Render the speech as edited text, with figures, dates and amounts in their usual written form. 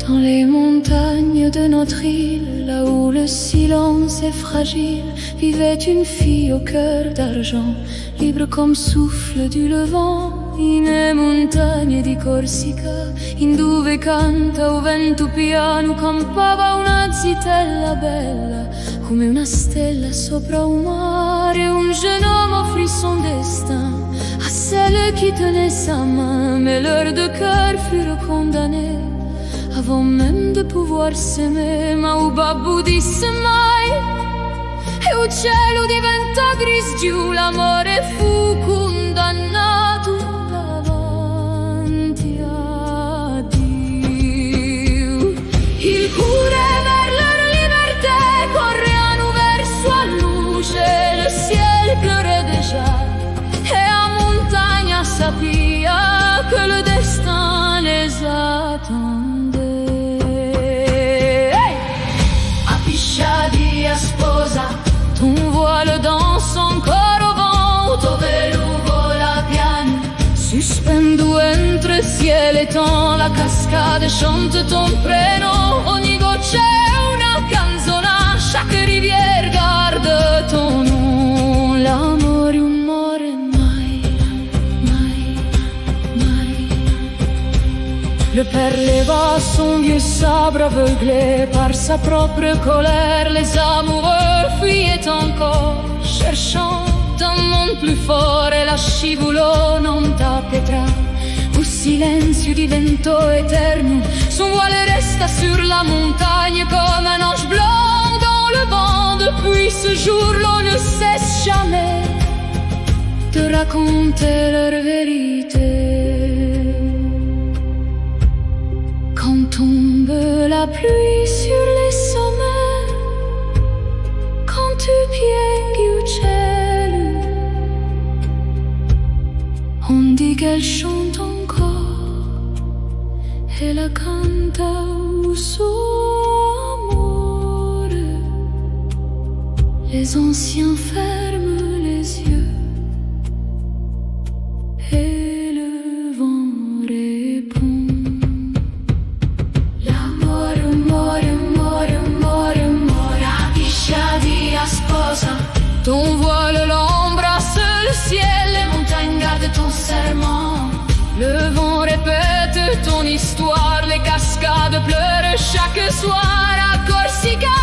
Dans les montagnes de notre île, là où le silence est fragile, vivait une fille au cœur d'argent, libre comme souffle du levant. In montagne di Corsica, in dove canta o vento piano, campava una zitella bella, come una stella sopra un mare. Un jeune homme offrit son destin à celle qui tenait sa main, mais leurs deux cœurs furent condamnés avant même de pouvoir s'aimer. Ma o babbo disse mai, e il cielo diventa gris giù, l'amore fu condannato davanti a Dio. Il cuore vers leur liberté corriano verso a luce, le ciel pleurait déjà, et à montagna sapia que le destin les attendait. Hey! Appisciadia sposa, ton voile danse encore au vent, tuo velo vola piano, suspendu entre ciel et temps. La cascade chante ton prénom, ogni goccia è una canzona, chaque rivière garde ton nom. L'amore non muore mai, mai, mai. Le père leva son vieux sabre aveuglé par sa propre colère. Les amoureux fuyaient encore, cherchant un monde plus fort, e la scivolò non tappetra. Il silenzio diventò eterno, son voile resta sur la montagne comme un ange blanc dans le vent. Depuis ce jour, l'on ne cesse jamais de raconter leur vérité. Quand tombe la pluie sur les sommets, quand tu pieghi uccelli, on dit qu'elle chante encore et la canta au suo amore. Les anciens ferment les yeux et le vent répond. L'amore, amore, amore, amore, amore. Appisciadia sposa, ton voile l'embrasse le ciel, les montagnes gardent ton serment. Le vent répète ton histoire, les cascades pleurent chaque soir à Corsica.